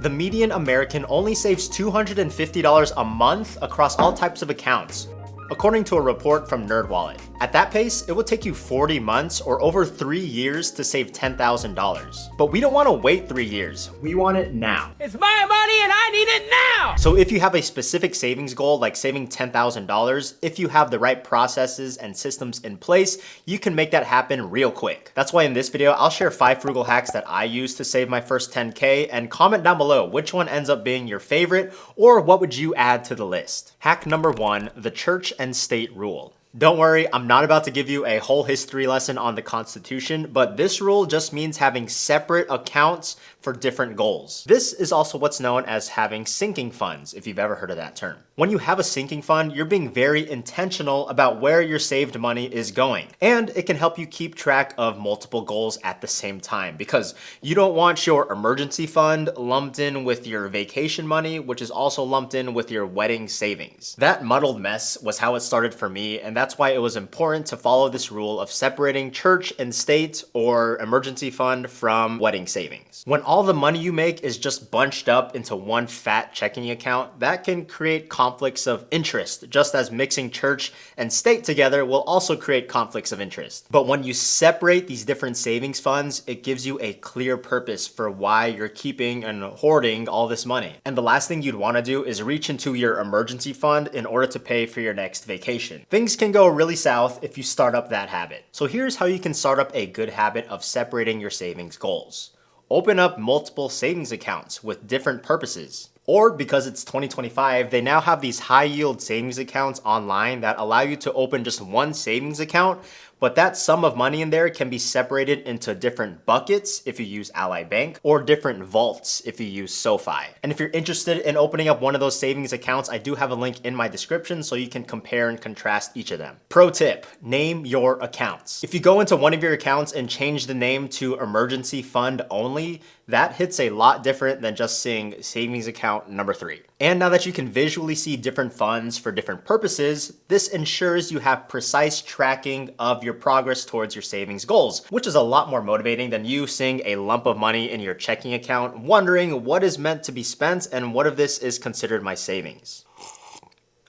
The median American only saves $250 a month across all types of accounts, according to a report from NerdWallet. At that pace, it would take you 40 months or over 3 years to save $10,000. But we don't want to wait 3 years. We want it now. It's my money and I need it now! So if you have a specific savings goal like saving $10,000, if you have the right processes and systems in place, you can make that happen real quick. That's why in this video, I'll share 5 frugal hacks that I use to save my first 10K, and comment down below which one ends up being your favorite or what would you add to the list. Hack number 1, the church and state rule. Don't worry, I'm not about to give you a whole history lesson on the Constitution, but this rule just means having separate accounts for different goals. This is also what's known as having sinking funds, if you've ever heard of that term. When you have a sinking fund, you're being very intentional about where your saved money is going, and it can help you keep track of multiple goals at the same time, because you don't want your emergency fund lumped in with your vacation money, which is also lumped in with your wedding savings. That muddled mess was how it started for me, and that's why it was important to follow this rule of separating church and state or emergency fund from wedding savings. When all the money you make is just bunched up into one fat checking account, that can create conflicts of interest, just as mixing church and state together will also create conflicts of interest. But when you separate these different savings funds, it gives you a clear purpose for why you're keeping and hoarding all this money. And the last thing you'd want to do is reach into your emergency fund in order to pay for your next vacation. Things can go really south if you start up that habit. So here's how you can start up a good habit of separating your savings goals. Open up multiple savings accounts with different purposes. Or because it's 2025, they now have these high yield savings accounts online that allow you to open just one savings account, but that sum of money in there can be separated into different buckets if you use Ally Bank, or different vaults if you use SoFi. And if you're interested in opening up one of those savings accounts, I do have a link in my description so you can compare and contrast each of them. Pro tip, name your accounts. If you go into one of your accounts and change the name to emergency fund only, that hits a lot different than just seeing savings account number 3. And now that you can visually see different funds for different purposes, this ensures you have precise tracking of your progress towards your savings goals, which is a lot more motivating than you seeing a lump of money in your checking account, wondering what is meant to be spent and what of this is considered my savings.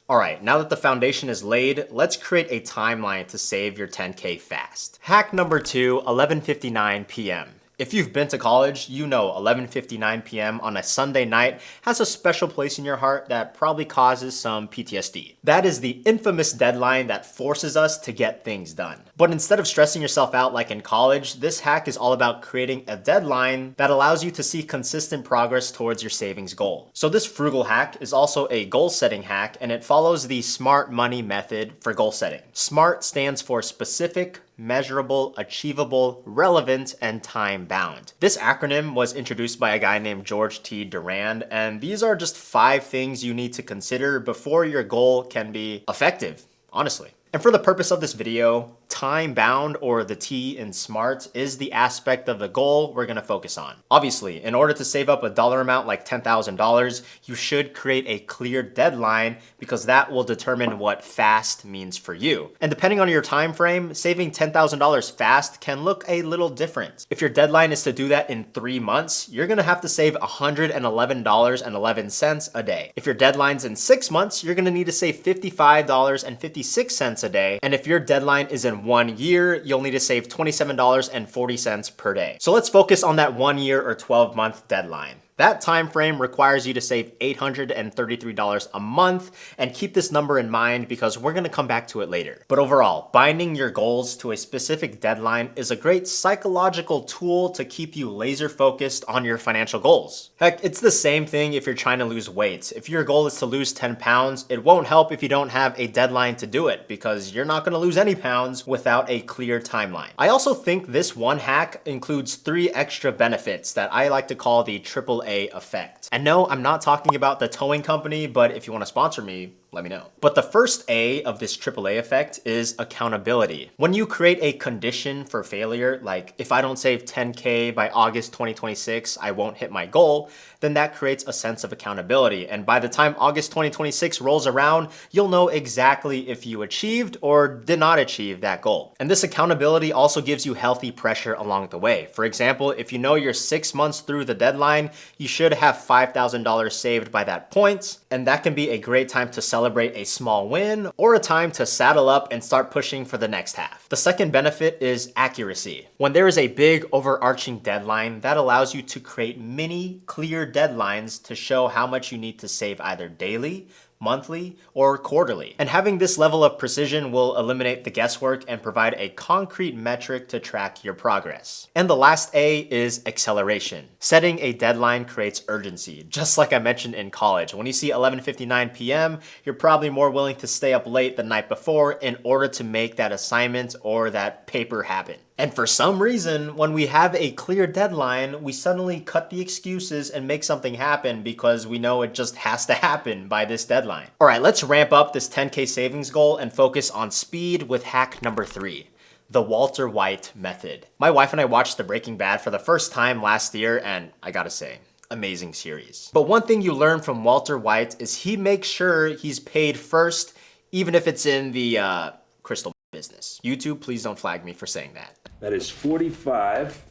Alright, now that the foundation is laid, let's create a timeline to save your 10K fast. Hack number 2, 11:59 p.m. If you've been to college, you know 11:59 p.m. on a Sunday night has a special place in your heart that probably causes some PTSD. That is the infamous deadline that forces us to get things done. But instead of stressing yourself out like in college, this hack is all about creating a deadline that allows you to see consistent progress towards your savings goal. So this frugal hack is also a goal setting hack, and it follows the SMART money method for goal setting. SMART stands for specific, measurable, achievable, relevant, and time-bound. This acronym was introduced by a guy named George T. Durand, and these are just 5 things you need to consider before your goal can be effective, honestly. And for the purpose of this video, time-bound, or the T in SMART, is the aspect of the goal we're going to focus on. Obviously, in order to save up a dollar amount like $10,000, you should create a clear deadline, because that will determine what fast means for you. And depending on your time frame, saving $10,000 fast can look a little different. If your deadline is to do that in 3 months, you're going to have to save $111.11 a day. If your deadline's in 6 months, you're going to need to save $55.56 a day. And if your deadline is in 1 year, you'll need to save $27.40 per day. So let's focus on that 1 year or 12-month deadline. That time frame requires you to save $833 a month, and keep this number in mind because we're going to come back to it later. But overall, binding your goals to a specific deadline is a great psychological tool to keep you laser focused on your financial goals. Heck, it's the same thing if you're trying to lose weight. If your goal is to lose 10 pounds, it won't help if you don't have a deadline to do it, because you're not going to lose any pounds without a clear timeline. I also think this one hack includes 3 extra benefits that I like to call the AAA effect. And no, I'm not talking about the towing company, but if you want to sponsor me, let me know. But the first A of this AAA effect is accountability. When you create a condition for failure, like if I don't save 10K by August 2026, I won't hit my goal, then that creates a sense of accountability. And by the time August 2026 rolls around, you'll know exactly if you achieved or did not achieve that goal. And this accountability also gives you healthy pressure along the way. For example, if you know you're 6 months through the deadline, you should have $5,000 saved by that point. And that can be a great time to celebrate a small win or a time to saddle up and start pushing for the next half. The second benefit is accuracy. When there is a big overarching deadline, that allows you to create mini, clear deadlines to show how much you need to save either daily, monthly, or quarterly. And having this level of precision will eliminate the guesswork and provide a concrete metric to track your progress. And the last A is acceleration. Setting a deadline creates urgency. Just like I mentioned in college, when you see 11:59 p.m., you're probably more willing to stay up late the night before in order to make that assignment or that paper happen. And for some reason, when we have a clear deadline, we suddenly cut the excuses and make something happen because we know it just has to happen by this deadline. All right, let's ramp up this 10K savings goal and focus on speed with hack number 3. The Walter White method. My wife and I watched The Breaking Bad for the first time last year, and I gotta say, amazing series. But one thing you learn from Walter White is he makes sure he's paid first, even if it's in the crystal business. YouTube, please don't flag me for saying that. That is 45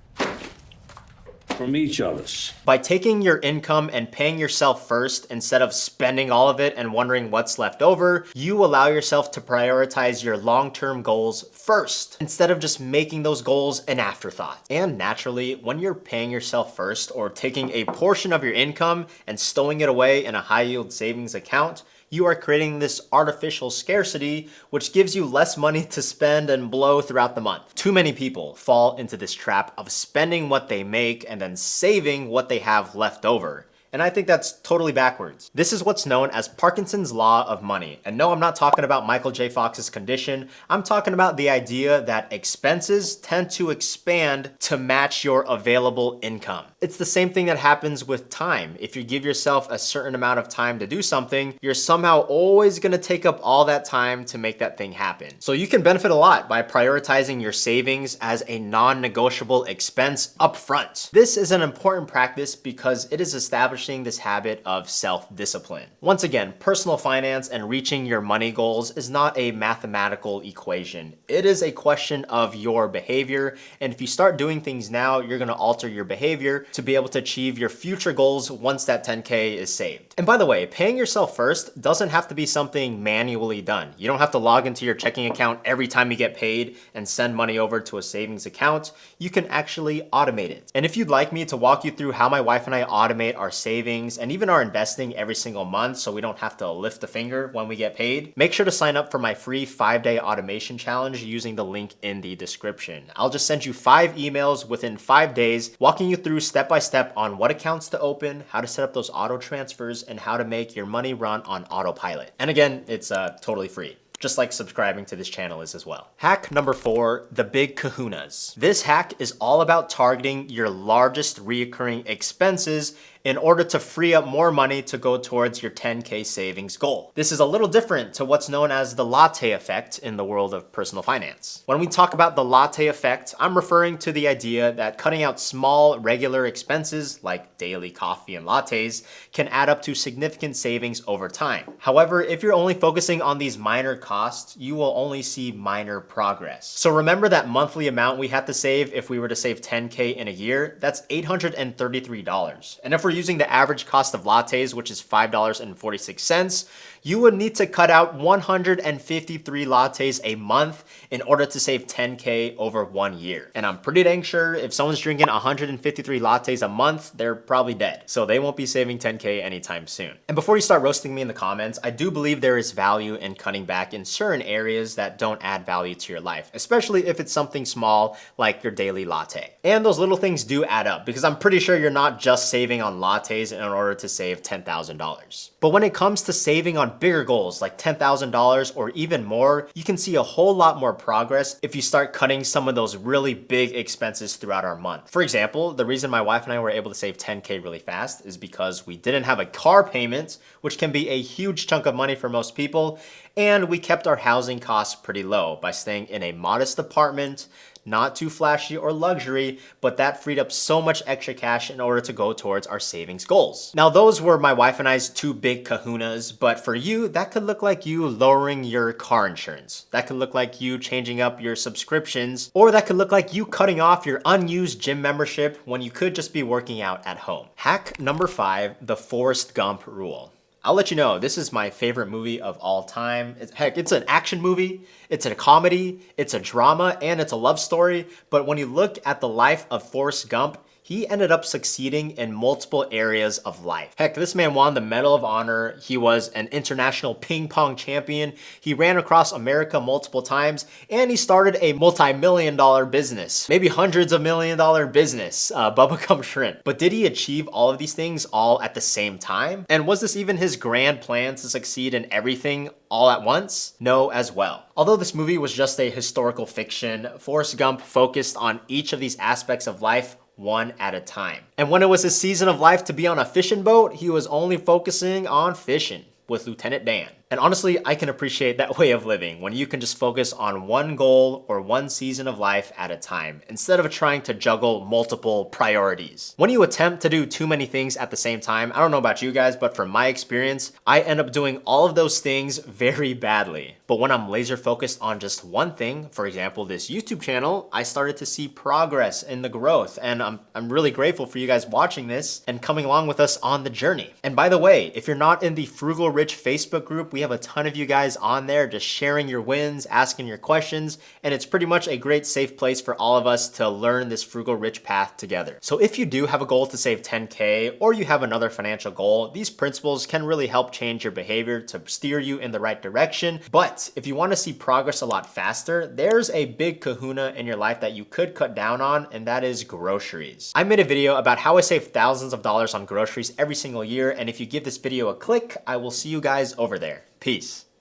from each of us. By taking your income and paying yourself first instead of spending all of it and wondering what's left over, you allow yourself to prioritize your long-term goals first instead of just making those goals an afterthought. And naturally, when you're paying yourself first or taking a portion of your income and stowing it away in a high-yield savings account, you are creating this artificial scarcity, which gives you less money to spend and blow throughout the month. Too many people fall into this trap of spending what they make and then saving what they have left over. And I think that's totally backwards. This is what's known as Parkinson's law of money. And no, I'm not talking about Michael J. Fox's condition. I'm talking about the idea that expenses tend to expand to match your available income. It's the same thing that happens with time. If you give yourself a certain amount of time to do something, you're somehow always gonna take up all that time to make that thing happen. So you can benefit a lot by prioritizing your savings as a non-negotiable expense upfront. This is an important practice because it is establishing this habit of self-discipline. Once again, personal finance and reaching your money goals is not a mathematical equation. It is a question of your behavior, and if you start doing things now, you're gonna alter your behavior to be able to achieve your future goals once that 10K is saved. And by the way, paying yourself first doesn't have to be something manually done. You don't have to log into your checking account every time you get paid and send money over to a savings account. You can actually automate it. And if you'd like me to walk you through how my wife and I automate our savings and even our investing every single month so we don't have to lift a finger when we get paid, make sure to sign up for my free 5-day automation challenge using the link in the description. I'll just send you 5 emails within 5 days walking you through step-by-step on what accounts to open, how to set up those auto transfers, and how to make your money run on autopilot. And again, it's totally free, just like subscribing to this channel is as well. Hack number 4, the big kahunas. This hack is all about targeting your largest reoccurring expenses in order to free up more money to go towards your 10K savings goal. This is a little different to what's known as the latte effect in the world of personal finance. When we talk about the latte effect, I'm referring to the idea that cutting out small, regular expenses like daily coffee and lattes can add up to significant savings over time. However, if you're only focusing on these minor costs, you will only see minor progress. So remember that monthly amount we had to save if we were to save 10K in a year? That's $833. And if we're using the average cost of lattes, which is $5.46, you would need to cut out 153 lattes a month in order to save 10K over 1 year. And I'm pretty dang sure if someone's drinking 153 lattes a month, they're probably dead. So they won't be saving 10K anytime soon. And before you start roasting me in the comments, I do believe there is value in cutting back in certain areas that don't add value to your life, especially if it's something small like your daily latte. And those little things do add up because I'm pretty sure you're not just saving on lattes in order to save $10,000. But when it comes to saving on bigger goals like $10,000 or even more, you can see a whole lot more progress if you start cutting some of those really big expenses throughout our month. For example, the reason my wife and I were able to save 10K really fast is because we didn't have a car payment, which can be a huge chunk of money for most people, and we kept our housing costs pretty low by staying in a modest apartment, not too flashy or luxury, but that freed up so much extra cash in order to go towards our savings goals. Now, those were my wife and I's two big kahunas, but for you, that could look like you lowering your car insurance. That could look like you changing up your subscriptions, or that could look like you cutting off your unused gym membership when you could just be working out at home. Hack number 5, the Forrest Gump rule. I'll let you know, this is my favorite movie of all time. Heck, it's an action movie, it's a comedy, it's a drama, and it's a love story. But when you look at the life of Forrest Gump, he ended up succeeding in multiple areas of life. Heck, this man won the Medal of Honor. He was an international ping pong champion. He ran across America multiple times, and he started a multi-million-dollar business, maybe hundreds of million-dollar business, Bubba Gump Shrimp. But did he achieve all of these things all at the same time? And was this even his grand plan to succeed in everything all at once? No, as well. Although this movie was just a historical fiction, Forrest Gump focused on each of these aspects of life one at a time. And when it was his season of life to be on a fishing boat, he was only focusing on fishing with Lieutenant Dan. And honestly, I can appreciate that way of living when you can just focus on one goal or one season of life at a time instead of trying to juggle multiple priorities. When you attempt to do too many things at the same time, I don't know about you guys, but from my experience, I end up doing all of those things very badly. But when I'm laser focused on just one thing, for example, this YouTube channel, I started to see progress in the growth. And I'm really grateful for you guys watching this and coming along with us on the journey. And by the way, if you're not in the Frugal Rich Facebook group, we have a ton of you guys on there just sharing your wins, asking your questions, and it's pretty much a great safe place for all of us to learn this frugal rich path together. So if you do have a goal to save 10K or you have another financial goal, these principles can really help change your behavior to steer you in the right direction. But if you want to see progress a lot faster, there's a big kahuna in your life that you could cut down on, and that is groceries. I made a video about how I save thousands of dollars on groceries every single year, and if you give this video a click, I will see you guys over there. Peace.